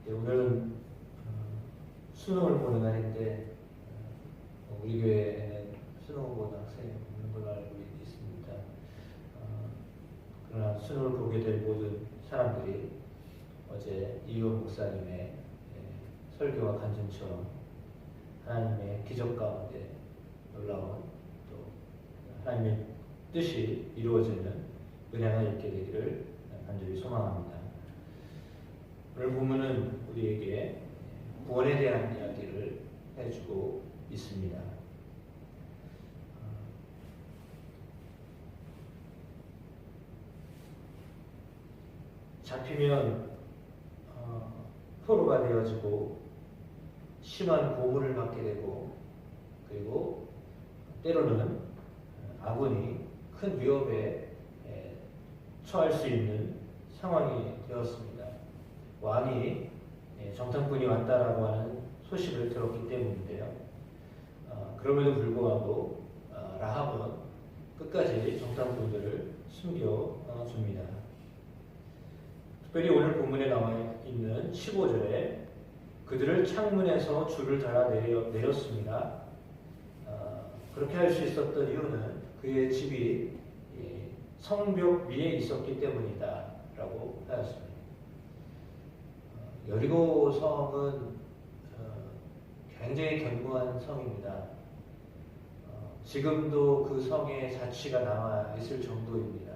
오늘은 수능을 보는 날인데 우리 교회에는 수능을 보는 학생이 없는 걸로 알고 있습니다. 그러나 수능을 보게 될 모든 사람들이 어제 이효 목사님의 설교와 간증처럼 하나님의 기적 가운데 놀라운 또 하나님의 뜻이 이루어지는 은혜가 있게 되기를 간절히 소망합니다. 오늘 본문은 우리에게 구원에 대한 이야기를 해주고 있습니다. 잡히면 포로가 되어지고 심한 고문을 받게 되고 그리고 때로는 아군이 큰 위협에 처할 수 있는 상황이 되었습니다. 왕이 정탐꾼이 왔다라고 하는 소식을 들었기 때문인데요. 그럼에도 불구하고 라합은 끝까지 정탐꾼들을 숨겨줍니다. 특별히 오늘 본문에 나와 있는 15절에 그들을 창문에서 줄을 달아 내렸습니다. 그렇게 할 수 있었던 이유는 그의 집이 성벽 위에 있었기 때문이다 라고 하였습니다. 여리고 성은 굉장히 견고한 성입니다. 지금도 그 성의 자취가 남아 있을 정도입니다.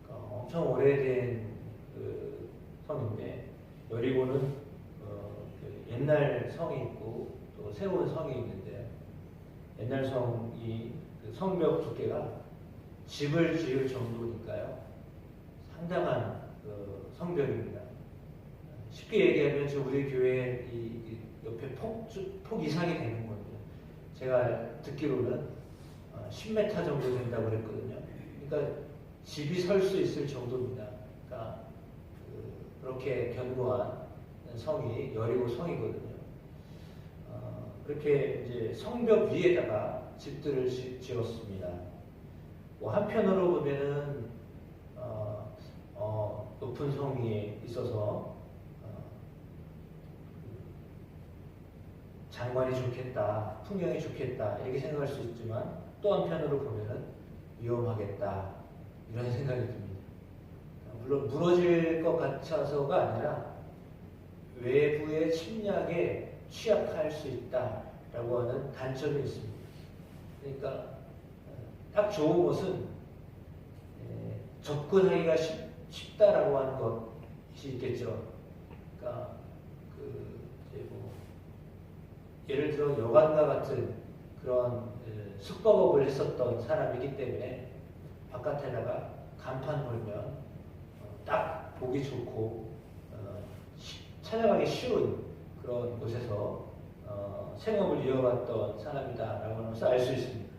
엄청 오래된 그 성인데 여리고는 옛날 성이 있고 또 새로운 성이 있는데 옛날 성이 그 성벽 두께가 집을 지을 정도니까요. 상당한 그 성벽입니다. 쉽게 얘기하면 지금 우리 교회 이 옆에 폭 이상이 되는 겁니다. 제가 듣기로는 10m 정도 된다고 그랬거든요. 그러니까 집이 설 수 있을 정도입니다. 그러니까 그렇게 견고한 성이 여리고 성이거든요. 그렇게 이제 성벽 위에다가 집들을 지었습니다. 한편으로 보면은 높은 성이 있어서 장관이 좋겠다, 풍경이 좋겠다 이렇게 생각할 수 있지만 또 한편으로 보면은 위험하겠다 이런 생각이 듭니다. 물론 무너질 것 같아서가 아니라 외부의 침략에 취약할 수 있다라고 하는 단점이 있습니다. 그러니까 딱 좋은 것은 접근하기가 쉽다라고 하는 것이 있겠죠. 그러니까 예를 들어 여관과 같은 그런 숙박업을 했었던 사람이기 때문에 바깥에다가 간판 걸면 딱 보기 좋고 찾아가기 쉬운 그런 곳에서 생업을 이어갔던 사람이다라고 하는 것을 알 수 있습니다.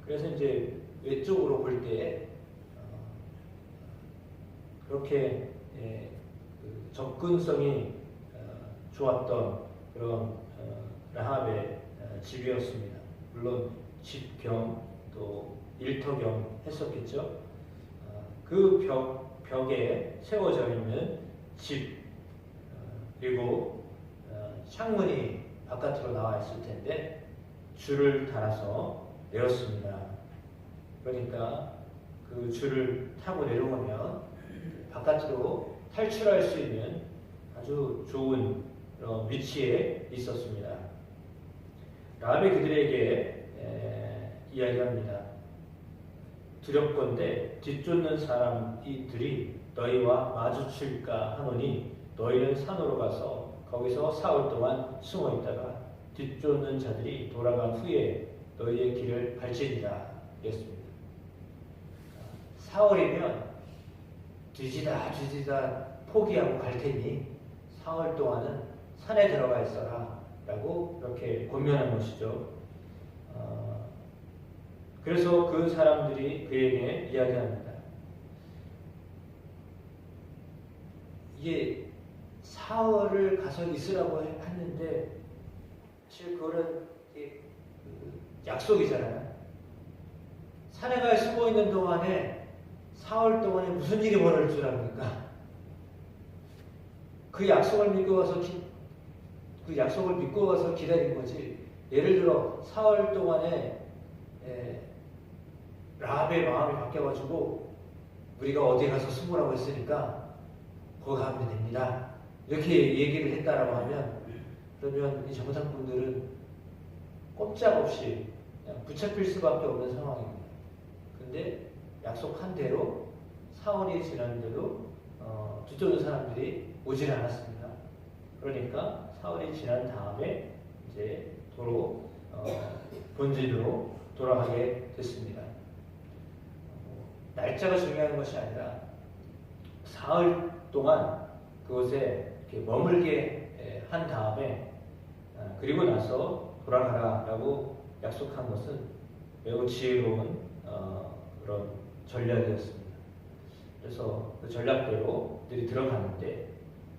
그래서 이제 외적으로 볼 때 그렇게 그 접근성이 좋았던 그런 라합의 집이었습니다. 물론 집 겸 또 일터 겸 했었겠죠. 그 벽에 세워져 있는 집 그리고 창문이 바깥으로 나와 있을 텐데 줄을 달아서 내렸습니다. 그러니까 그 줄을 타고 내려오면 바깥으로 탈출할 수 있는 아주 좋은 그런 위치에 있었습니다. 라합이 그들에게 이야기합니다. 두렵건대 뒤쫓는 사람들이 너희와 마주칠까 하노니 너희는 산으로 가서 거기서 사흘 동안 숨어 있다가 뒤쫓는 자들이 돌아간 후에 너희의 길을 갈지니라 했습니다. 사흘이면 뒤지다 포기하고 갈 테니 사흘 동안은 산에 들어가 있어라 라고 이렇게 권면한 것이죠. 그래서 그 사람들이 그에게 이야기합니다. 이게 사흘을 가서 있으라고 했는데 사실 그거는 약속이잖아요. 산에 가 숨어 있는 동안에 사흘 동안에 무슨 일이 벌어질 줄 압니까? 그 약속을 믿고 가서 그 약속을 믿고 가서 기다린 거지. 예를 들어 4월 동안에 라합의 마음이 바뀌어가지고 우리가 어디 가서 숨으라고 했으니까 거기 가면 됩니다. 이렇게 얘기를 했다라고 하면 그러면 이 정상분들은 꼼짝없이 그냥 붙잡힐 수밖에 없는 상황입니다. 근데 약속한 대로 4월이 지났는데도 뒤쫓는 사람들이 오질 않았습니다. 그러니까 4월이 지난 다음에 이제 도로 본진으로 돌아가게 됐습니다. 날짜가 중요한 것이 아니라 사흘 동안 그곳에 이렇게 머물게 한 다음에 그리고 나서 돌아가라라고 약속한 것은 매우 지혜로운 그런 전략이었습니다. 그래서 그 전략대로 그들이 들어갔는데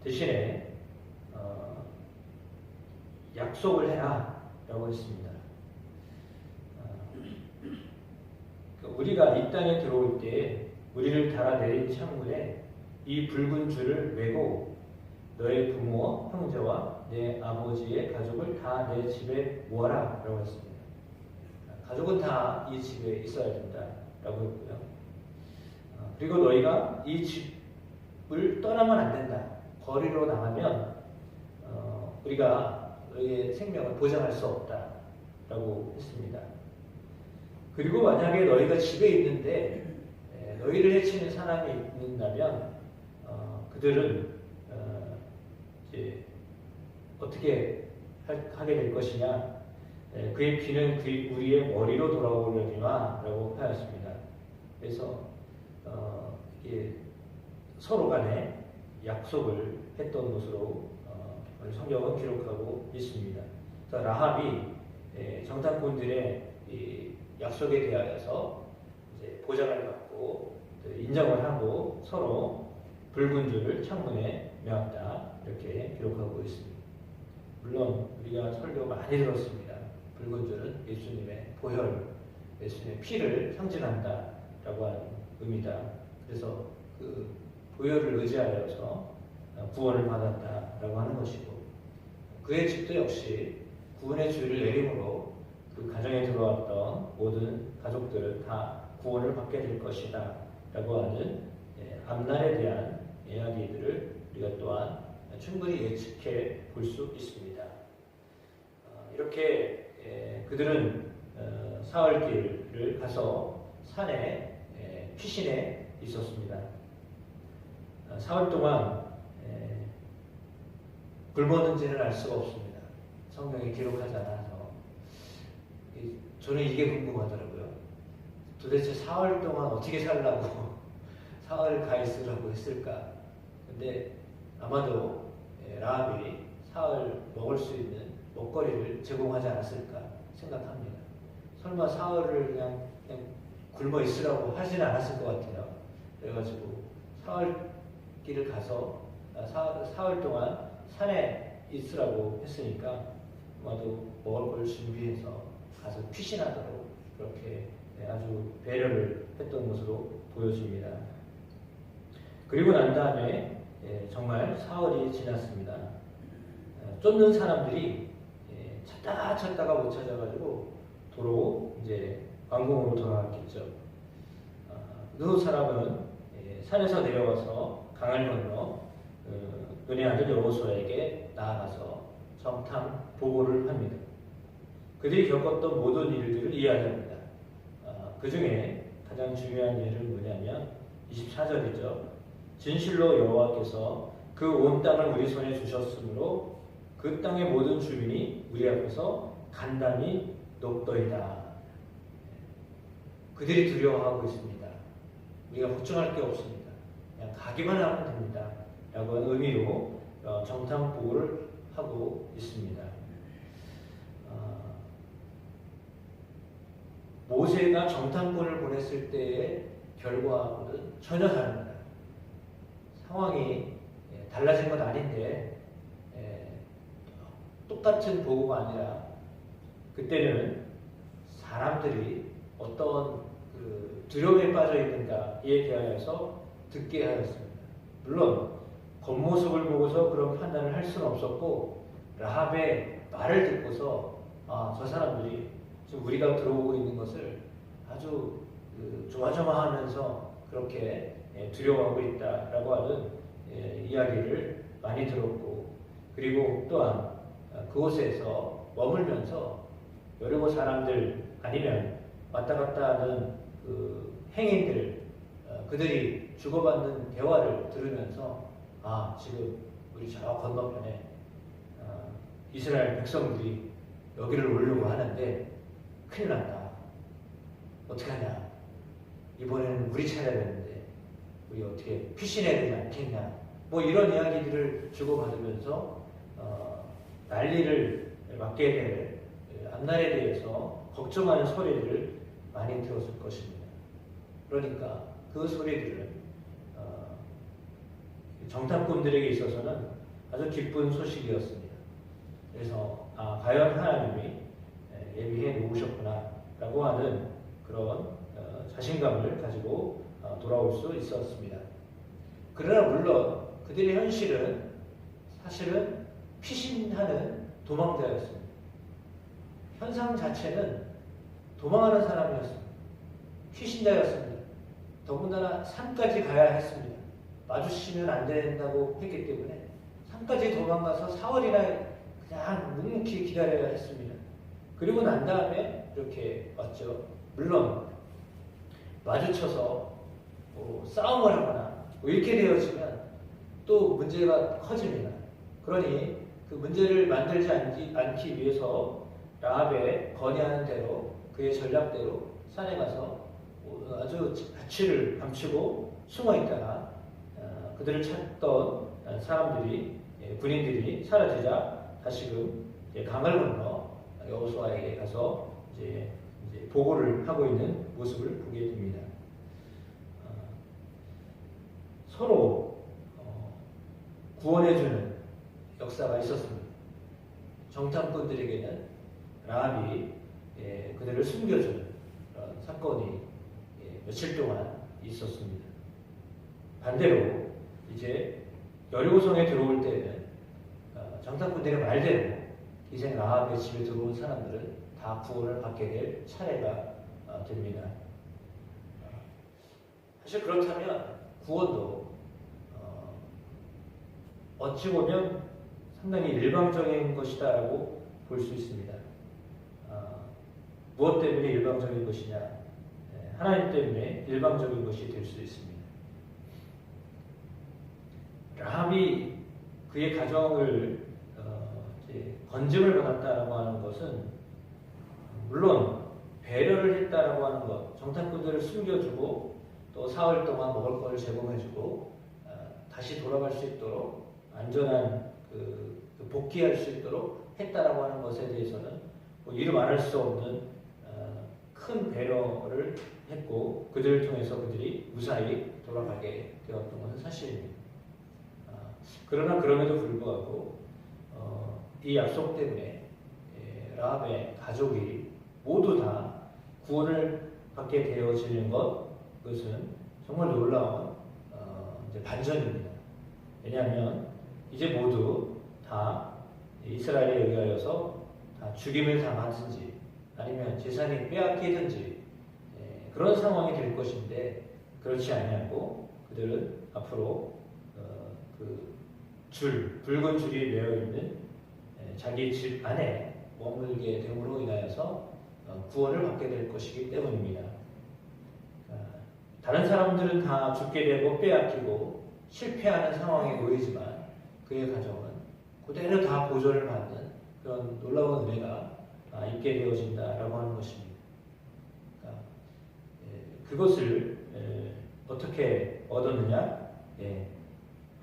대신에 약속을 해라라고 했습니다. 우리가 이 땅에 들어올 때 우리를 달아내린 창문에 이 붉은 줄을 메고 너의 부모와 형제와 내 아버지의 가족을 다 내 집에 모아라 라고 했습니다. 가족은 다 이 집에 있어야 된다 라고 했고요. 그리고 너희가 이 집을 떠나면 안 된다. 거리로 나가면 우리가 너희의 생명을 보장할 수 없다 라고 했습니다. 그리고 만약에 너희가 집에 있는데 너희를 해치는 사람이 있는다면 그들은 이제 어떻게 하게 될 것이냐? 그의 피는 우리의 머리로 돌아오려니와 라고 하였습니다. 그래서 서로 간에 약속을 했던 것으로 오늘 성경은 기록하고 있습니다. 그래서 라합이 정탐꾼들의 약속에 대하여서 이제 보장을 받고 인정을 하고 서로 붉은 줄을 창문에 메었다 이렇게 기록하고 있습니다. 물론 우리가 설교 많이 들었습니다. 붉은 줄은 예수님의 보혈, 예수님의 피를 상징한다라고 하는 의미다. 그래서 그 보혈을 의지하여서 구원을 받았다라고 하는 것이고 그의 집도 역시 구원의 주를 내림으로 그 가정에 들어왔던 모든 가족들은 다 구원을 받게 될 것이다 라고 하는 앞날에 대한 이야기들을 우리가 또한 충분히 예측해 볼 수 있습니다. 이렇게 그들은 사흘길을 가서 산에 피신해 있었습니다. 사흘 동안 굶었는지는 알 수가 없습니다. 성경에 기록하지 않아서 저는 이게 궁금하더라고요. 도대체 사흘 동안 어떻게 살라고 사흘 가 있으라고 했을까? 근데 아마도 라합이 사흘 먹을 수 있는 먹거리를 제공하지 않았을까 생각합니다. 설마 사흘을 그냥 굶어 있으라고 하진 않았을 것 같아요. 그래가지고 사흘 길을 가서 사흘 동안 산에 있으라고 했으니까 아마도 먹을 걸 준비해서 가서 피신하도록 그렇게 아주 배려를 했던 것으로 보여집니다. 그리고 난 다음에 정말 사흘이 지났습니다. 쫓는 사람들이 찾다가 못 찾아가지고 도로 이제 왕궁으로 돌아갔겠죠. 그 사람은 산에서 내려와서 강을 건너 눈의 아들 여호수아에게 나아가서 정탐 보고를 합니다. 그들이 겪었던 모든 일들을 이야기합니다. 그 중에 가장 중요한 일은 뭐냐면 24절이죠. 진실로 여호와께서 그 온 땅을 우리 손에 주셨으므로 그 땅의 모든 주민이 우리 앞에서 간단히 높더이다. 그들이 두려워하고 있습니다. 우리가 걱정할 게 없습니다. 그냥 가기만 하면 됩니다. 라고 하는 의미로 정탐 보고를 하고 있습니다. 모세가 정탐꾼을 보냈을 때의 결과하고는 전혀 다릅니다. 상황이 달라진 건 아닌데 똑같은 보고가 아니라 그때는 사람들이 어떤 그 두려움에 빠져 있는가에 대하여서 듣게 하였습니다. 물론 겉모습을 보고서 그런 판단을 할 수는 없었고 라합의 말을 듣고서 저 사람들이 지금 우리가 들어오고 있는 것을 아주 조마조마하면서 그렇게 두려워하고 있다라고 하는 이야기를 많이 들었고, 그리고 또한 그곳에서 머물면서 여리고 사람들 아니면 왔다 갔다 하는 그 행인들, 그들이 주고받는 대화를 들으면서 지금 우리 저 건너편에 이스라엘 백성들이 여기를 오려고 하는데 큰일 났다. 어떡하냐. 이번에는 우리 차례였는데 우리 어떻게 피신해야 되지 않겠냐. 뭐 이런 이야기들을 주고받으면서 난리를 맡게 될 앞날에 대해서 걱정하는 소리들을 많이 들었을 것입니다. 그러니까 그 소리들은 정탐꾼들에게 있어서는 아주 기쁜 소식이었습니다. 그래서 과연 하나님이 예비해 놓으셨구나 라고 하는 그런 자신감을 가지고 돌아올 수 있었습니다. 그러나 물론 그들의 현실은 사실은 피신하는 도망자였습니다. 현상 자체는 도망하는 사람이었습니다. 피신자였습니다. 더군다나 산까지 가야 했습니다. 마주치면 안 된다고 했기 때문에 산까지 도망가서 사흘이나 그냥 묵묵히 기다려야 했습니다. 그리고 난 다음에 이렇게 왔죠. 물론 마주쳐서 싸움을 하거나 이렇게 되어지면 또 문제가 커집니다. 그러니 그 문제를 만들지 않기 위해서 라합의 건의하는 대로 그의 전략대로 산에 가서 아주 자취를 감추고 숨어 있다가 그들을 찾던 사람들이 군인들이 사라지자 다시금 강을 건너 여호수아에게 가서 이제 보고를 하고 있는 모습을 보게 됩니다. 서로 구원해주는 역사가 있었습니다. 정탐꾼들에게는 라합이 그들을 숨겨주는 그런 사건이 며칠 동안 있었습니다. 반대로 이제 여리고성에 들어올 때는 정탐꾼들의 말대로 이제 라합의 집에 들어온 사람들은 다 구원을 받게 될 차례가 됩니다. 사실 그렇다면 구원도 어찌 보면 상당히 일방적인 것이다라고 볼 수 있습니다. 무엇 때문에 일방적인 것이냐? 하나님 때문에 일방적인 것이 될 수 있습니다. 라합이 그의 가정을 건짐을 받았다라고 하는 것은 물론 배려를 했다라고 하는 것, 정탐꾼들을 숨겨주고 또 사흘 동안 먹을 것을 제공해주고 다시 돌아갈 수 있도록 안전한 복귀할 수 있도록 했다라고 하는 것에 대해서는 뭐 이루 말할 수 없는 큰 배려를 했고 그들을 통해서 그들이 무사히 돌아가게 되었던 것은 사실입니다. 그러나 그럼에도 불구하고 이 약속 때문에 라합의 가족이 모두 다 구원을 받게 되어지는 그것은 정말 놀라운 반전입니다. 왜냐하면 이제 모두 다 이스라엘에 의하여서 다 죽임을 당하든지 아니면 재산이 빼앗기든지 그런 상황이 될 것인데 그렇지 아니하고 그들은 앞으로 붉은 줄이 매어 있는 자기 집 안에 머물게 됨으로 인하여서 구원을 받게 될 것이기 때문입니다. 다른 사람들은 다 죽게 되고 빼앗기고 실패하는 상황에 놓이지만 그의 가정은 그대로 다 보존을 받는 그런 놀라운 은혜가 있게 되어진다라고 하는 것입니다. 그것을 어떻게 얻었느냐?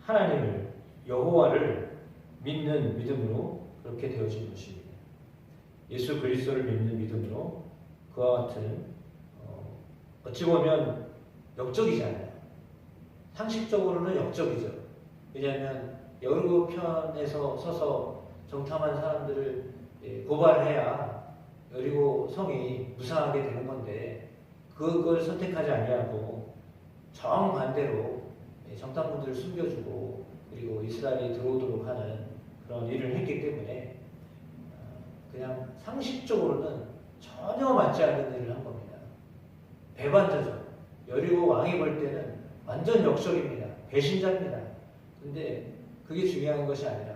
하나님을 여호와를 믿는 믿음으로 그렇게 되어진 것입니다. 예수 그리스도를 믿는 믿음으로 그와 같은 어찌 보면 역적이잖아요. 상식적으로는 역적이죠. 왜냐하면 여리고 편에서 서서 정탐한 사람들을 고발해야 여리고 성이 무사하게 되는 건데 그걸 선택하지 아니하고 정반대로 정탐꾼들을 숨겨주고 그리고 이스라엘이 들어오도록 하는 그런 일을 했기 때문에 그냥 상식적으로는 전혀 맞지 않는 일을 한 겁니다. 배반자죠. 여리고 왕이 볼 때는 완전 역적입니다. 배신자입니다. 근데 그게 중요한 것이 아니라,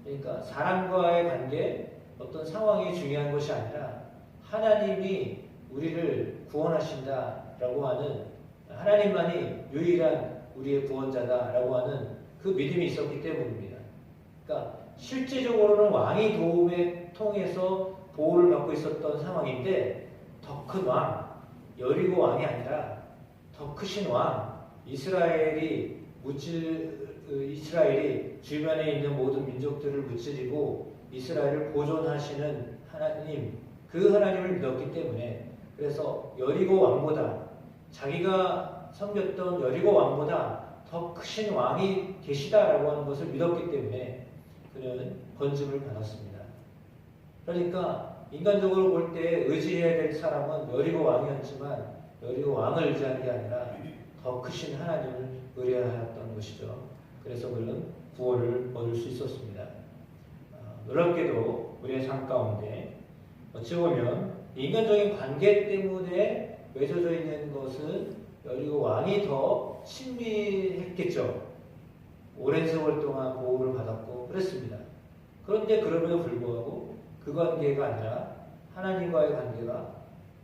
그러니까 사람과의 관계, 어떤 상황이 중요한 것이 아니라 하나님이 우리를 구원하신다라고 하는, 하나님만이 유일한 우리의 구원자다라고 하는 그 믿음이 있었기 때문입니다. 그러니까 실제적으로는 왕이 도움에 통해서 보호를 받고 있었던 상황인데, 더 큰 왕, 여리고 왕이 아니라 더 크신 왕, 이스라엘이 주변에 있는 모든 민족들을 무찌르고 이스라엘을 보존하시는 하나님, 그 하나님을 믿었기 때문에, 그래서 여리고 왕보다, 자기가 섬겼던 여리고 왕보다 더 크신 왕이 계시다라고 하는 것을 믿었기 때문에 그는 건짐을 받았습니다. 그러니까 인간적으로 볼 때 의지해야 될 사람은 여리고 왕이었지만, 여리고 왕을 의지하는 게 아니라 더 크신 하나님을 의뢰하였던 것이죠. 그래서 그는 구원을 얻을 수 있었습니다. 놀랍게도 우리의 삶 가운데 어찌 보면 인간적인 관계 때문에 맺어져 있는 것은 여리고 왕이 더 친밀했겠죠. 오랜 세월 동안 보호를 받았고 그랬습니다. 그런데 그럼에도 불구하고 그 관계가 아니라 하나님과의 관계가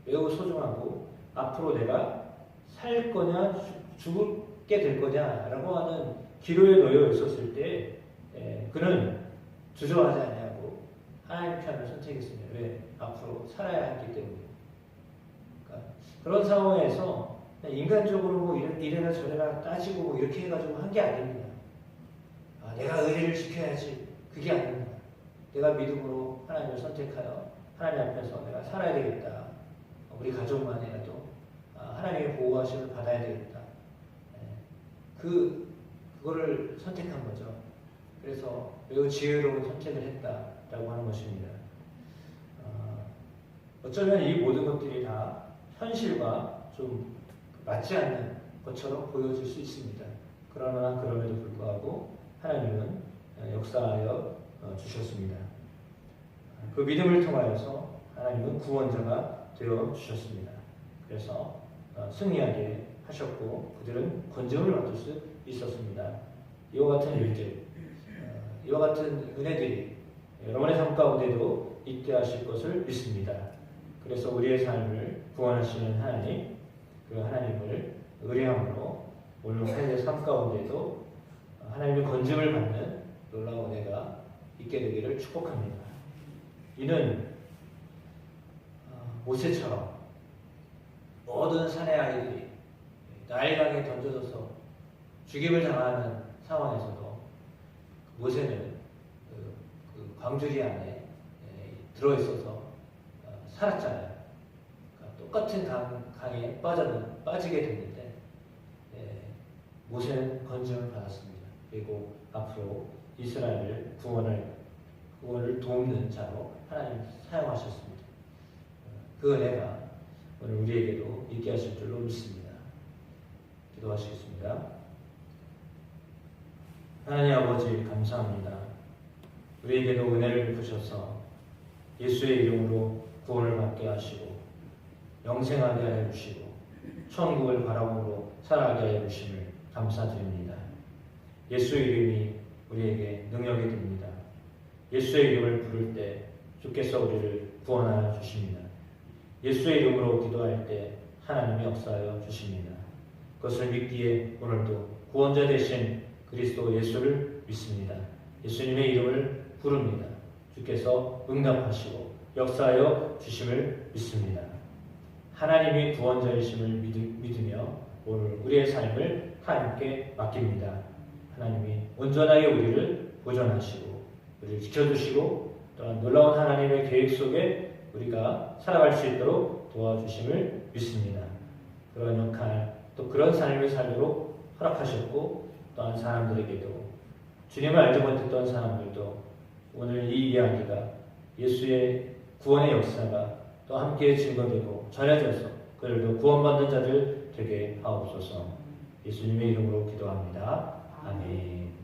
매우 소중하고, 앞으로 내가 살 거냐 죽게 될 거냐라고 하는 기로에 놓여 있었을 때 그는 주저하지 않냐고 하나님 편을 선택했습니다. 왜? 앞으로 살아야 했기 때문에. 그러니까 그런 상황에서 인간적으로 뭐 이래라 저래라 따지고 뭐 이렇게 해가지고 한 게 아닙니다. 내가 의리를 지켜야지, 그게 아닙니다. 내가 믿음으로 하나님을 선택하여 하나님 앞에서 내가 살아야 되겠다. 우리 가족만이라도 하나님의 보호하심을 받아야 되겠다. 그거를 선택한 거죠. 그래서 매우 지혜로운 선택을 했다라고 하는 것입니다. 어쩌면 이 모든 것들이 다 현실과 좀 맞지 않는 것처럼 보여질 수 있습니다. 그러나 그럼에도 불구하고 하나님은 역사하여 주셨습니다. 그 믿음을 통하여서 하나님은 구원자가 되어 주셨습니다. 그래서 승리하게 하셨고 그들은 건짐을 받을 수 있었습니다. 이와 같은 일들, 이와 같은 은혜들이 여러분의 삶 가운데도 있게 하실 것을 믿습니다. 그래서 우리의 삶을 구원하시는 하나님, 그 하나님을 의뢰함으로 오늘 삶의 삶 가운데도 하나님의 건짐을 받는 놀라운 은혜가 있게 되기를 축복합니다. 이는 모세처럼 모든 사내 아이들이 나일강에 던져져서 죽임을 당하는 상황에서도 모세는 그 광주리 안에 들어있어서 살았잖아요. 그러니까 똑같은 강에 빠지게 됐는데 모세는 건짐을 받았습니다. 그리고 앞으로 이스라엘을 구원을 돕는 자로 하나님 사용하셨습니다. 그 은혜가 오늘 우리에게도 있게 하실 줄로 믿습니다. 기도하시겠습니다. 하나님 아버지 감사합니다. 우리에게도 은혜를 베푸셔서 예수의 이름으로 구원을 받게 하시고 영생하게 하여 주시고 천국을 바라보고 살아가게 하여 주심을 감사드립니다. 예수의 이름이 우리에게 능력이 됩니다. 예수의 이름을 부를 때 주께서 우리를 구원하여 주십니다. 예수의 이름으로 기도할 때 하나님이 역사하여 주십니다. 그것을 믿기에 오늘도 구원자 되신 그리스도 예수를 믿습니다. 예수님의 이름을 부릅니다. 주께서 응답하시고 역사하여 주심을 믿습니다. 하나님이 구원자이심을 믿으며 오늘 우리의 삶을 하나님께 맡깁니다. 하나님이 온전하게 우리를 보존하시고 우리를 지켜주시고 또한 놀라운 하나님의 계획 속에 우리가 살아갈 수 있도록 도와주심을 믿습니다. 그런 역할, 또 그런 삶을 살도록 허락하셨고 또한 사람들에게도 주님을 알지 못했던 사람들도 오늘 이 이야기가 예수의 구원의 역사가 또 함께 증거되고 전해져서 그들도 구원받는 자들 되게 하옵소서. 예수님의 이름으로 기도합니다. 아멘.